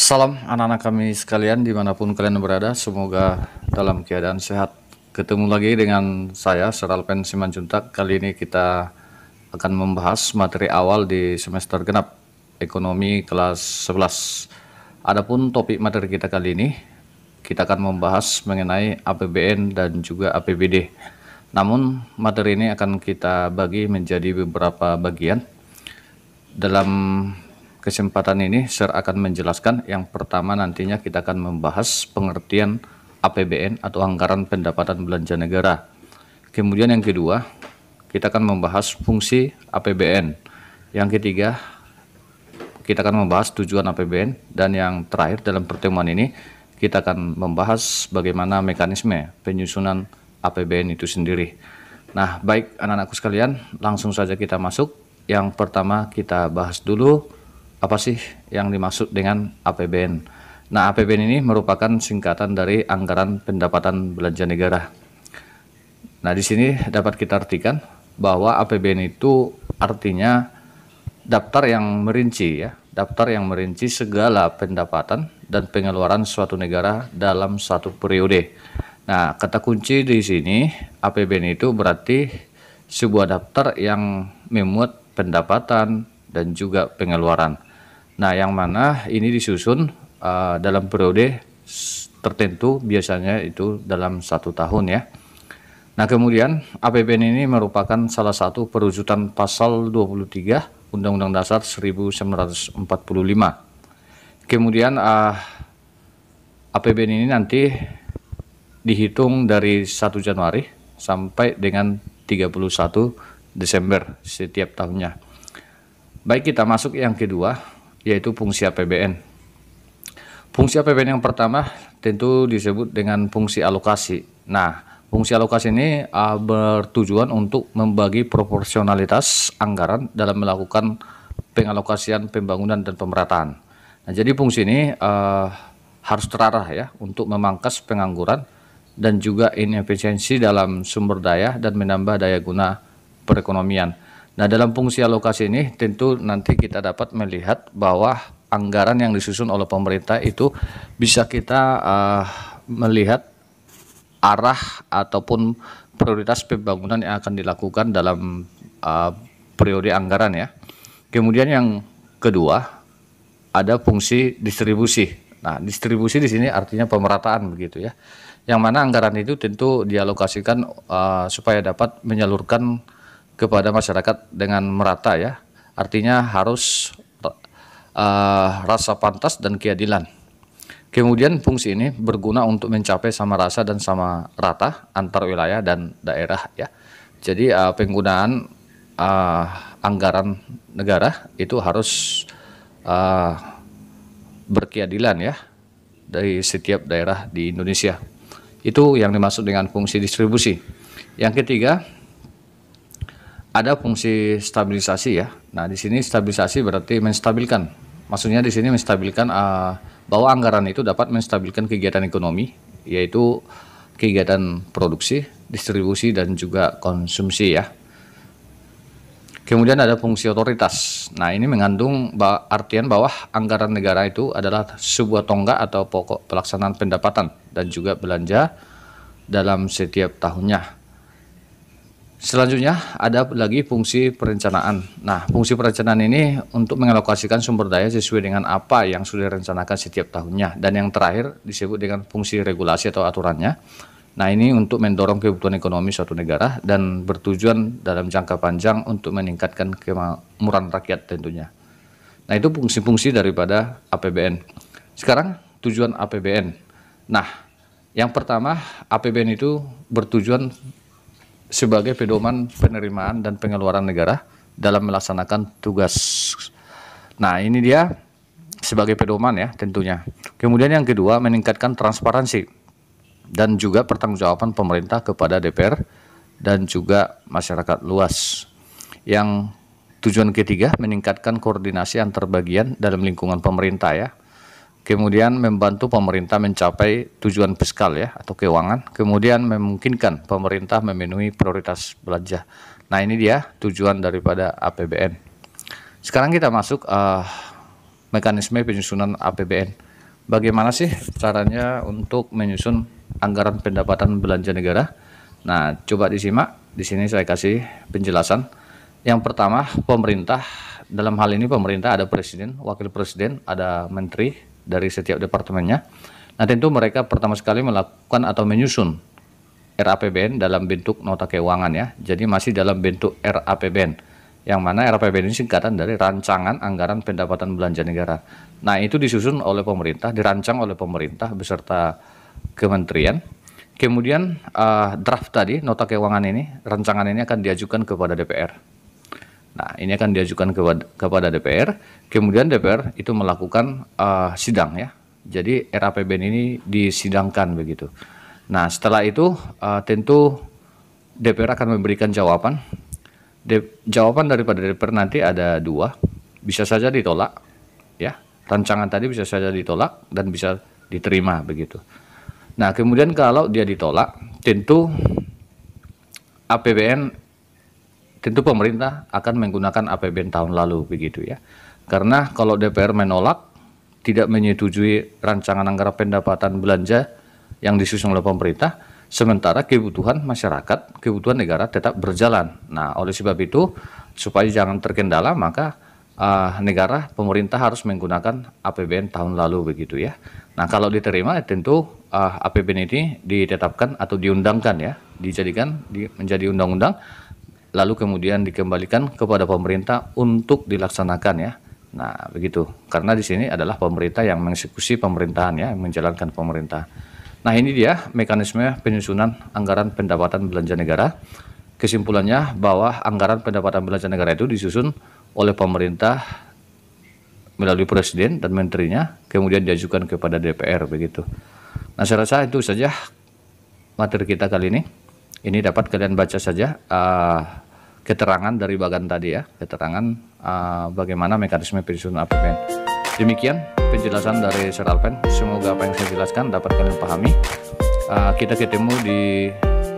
Salam anak-anak kami sekalian dimanapun kalian berada, semoga dalam keadaan sehat. Ketemu lagi dengan saya, Seralpen Simanjuntak. Kali ini kita akan membahas materi awal di semester genap ekonomi kelas 11. Adapun topik materi kita kali ini, kita akan membahas mengenai APBN dan juga APBD. Namun materi ini akan kita bagi menjadi beberapa bagian. Dalam kesempatan ini saya akan menjelaskan yang pertama, nantinya kita akan membahas pengertian APBN atau anggaran pendapatan belanja negara. Kemudian yang kedua, kita akan membahas fungsi APBN. Yang ketiga, kita akan membahas tujuan APBN, dan yang terakhir dalam pertemuan ini kita akan membahas bagaimana mekanisme penyusunan APBN itu sendiri. Nah, baik anak-anakku sekalian, langsung saja kita masuk. Yang pertama kita bahas dulu apa sih yang dimaksud dengan APBN. Nah, APBN ini merupakan singkatan dari anggaran pendapatan belanja negara. Nah, di sini dapat kita artikan bahwa APBN itu artinya daftar yang merinci daftar yang merinci segala pendapatan dan pengeluaran suatu negara dalam satu periode. Nah, kata kunci di sini APBN itu berarti sebuah daftar yang memuat pendapatan dan juga pengeluaran. Nah, yang mana ini disusun dalam periode tertentu, biasanya itu dalam 1 tahun ya. Nah, kemudian APBN ini merupakan salah satu perwujudan pasal 23 Undang-Undang Dasar 1945. Kemudian APBN ini nanti dihitung dari 1 Januari sampai dengan 31 Desember setiap tahunnya. Baik, kita masuk yang kedua, yaitu fungsi APBN. Fungsi APBN yang pertama tentu disebut dengan fungsi alokasi. Nah, fungsi alokasi ini bertujuan untuk membagi proporsionalitas anggaran dalam melakukan pengalokasian pembangunan dan pemerataan. Nah, jadi fungsi ini harus terarah ya untuk memangkas pengangguran dan juga inefisiensi dalam sumber daya dan menambah daya guna perekonomian. Nah, dalam fungsi alokasi ini tentu nanti kita dapat melihat bahwa anggaran yang disusun oleh pemerintah itu bisa kita melihat arah ataupun prioritas pembangunan yang akan dilakukan dalam periode anggaran ya. Kemudian yang kedua, ada fungsi distribusi. Nah, distribusi di sini artinya pemerataan begitu ya. Yang mana anggaran itu tentu dialokasikan supaya dapat menyalurkan kepada masyarakat dengan merata ya. Artinya harus rasa pantas dan keadilan. Kemudian fungsi ini berguna untuk mencapai sama rasa dan sama rata antar wilayah dan daerah ya. Jadi penggunaan anggaran negara itu harus berkeadilan ya dari setiap daerah di Indonesia. Itu yang dimaksud dengan fungsi distribusi. Yang ketiga, ada fungsi stabilisasi ya. Nah, di sini stabilisasi berarti menstabilkan. Maksudnya di sini menstabilkan bahwa anggaran itu dapat menstabilkan kegiatan ekonomi, yaitu kegiatan produksi, distribusi, dan juga konsumsi ya. Kemudian ada fungsi otoritas. Nah, ini mengandung artian bahwa anggaran negara itu adalah sebuah tonggak atau pokok pelaksanaan pendapatan dan juga belanja dalam setiap tahunnya. Selanjutnya ada lagi fungsi perencanaan. Nah, fungsi perencanaan ini untuk mengalokasikan sumber daya sesuai dengan apa yang sudah direncanakan setiap tahunnya. Dan yang terakhir disebut dengan fungsi regulasi atau aturannya. Nah, ini untuk mendorong kebutuhan ekonomi suatu negara dan bertujuan dalam jangka panjang untuk meningkatkan kemakmuran rakyat tentunya. Nah, itu fungsi-fungsi daripada APBN. Sekarang tujuan APBN. Nah, yang pertama, APBN itu bertujuan sebagai pedoman penerimaan dan pengeluaran negara dalam melaksanakan tugas. Nah, ini dia sebagai pedoman ya tentunya. Kemudian yang kedua, meningkatkan transparansi dan juga pertanggungjawaban pemerintah kepada DPR dan juga masyarakat luas. Yang tujuan ketiga, meningkatkan koordinasi antar bagian dalam lingkungan pemerintah ya. Kemudian membantu pemerintah mencapai tujuan fiskal ya atau keuangan. Kemudian memungkinkan pemerintah memenuhi prioritas belanja. Nah, ini dia tujuan daripada APBN. Sekarang kita masuk mekanisme penyusunan APBN. bagaimana sih caranya untuk menyusun anggaran pendapatan belanja negara? Nah, coba disimak. Di sini saya kasih penjelasan. Yang pertama, pemerintah, dalam hal ini pemerintah ada presiden, wakil presiden, ada menteri dari setiap departemennya. Nah, tentu mereka pertama sekali melakukan atau menyusun RAPBN dalam bentuk nota keuangan ya. Jadi masih dalam bentuk RAPBN. Yang mana RAPBN ini singkatan dari Rancangan Anggaran Pendapatan Belanja Negara. Nah, itu disusun oleh pemerintah, dirancang oleh pemerintah beserta kementerian. Kemudian draft tadi, nota keuangan ini, rancangan ini akan diajukan kepada DPR. Nah, ini akan diajukan kepada DPR. Kemudian DPR itu melakukan sidang ya. Jadi RAPBN ini disidangkan begitu. Nah, setelah itu tentu DPR akan memberikan jawaban. Jawaban daripada DPR nanti ada dua, bisa saja ditolak ya, rancangan tadi bisa saja ditolak dan bisa diterima begitu. Nah, kemudian kalau dia ditolak, tentu APBN, tentu pemerintah akan menggunakan APBN tahun lalu begitu ya. Karena kalau DPR menolak, tidak menyetujui rancangan anggaran pendapatan belanja yang disusun oleh pemerintah, sementara kebutuhan masyarakat, kebutuhan negara tetap berjalan. Nah, oleh sebab itu, supaya jangan terkendala, maka negara, pemerintah harus menggunakan APBN tahun lalu begitu ya. Nah, kalau diterima, tentu APBN ini ditetapkan atau diundangkan ya, dijadikan menjadi undang-undang, lalu kemudian dikembalikan kepada pemerintah untuk dilaksanakan ya. Nah, begitu. Karena di sini adalah pemerintah yang mengeksekusi pemerintahan ya, menjalankan pemerintah. Nah, ini dia mekanisme penyusunan anggaran pendapatan belanja negara. Kesimpulannya bahwa anggaran pendapatan belanja negara itu disusun oleh pemerintah melalui presiden dan menterinya, kemudian diajukan kepada DPR begitu. Nah, saya rasa itu saja materi kita kali ini. Ini dapat kalian baca saja keterangan dari bagan tadi ya, keterangan bagaimana mekanisme penyusunan APBN. Demikian penjelasan dari Seralpen. Semoga apa yang saya jelaskan dapat kalian pahami. Kita ketemu di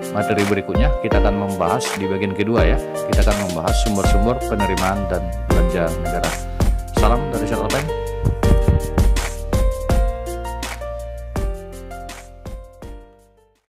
materi berikutnya. Kita akan membahas di bagian kedua ya. Kita akan membahas sumber-sumber penerimaan dan belanja negara. Salam dari Seralpen.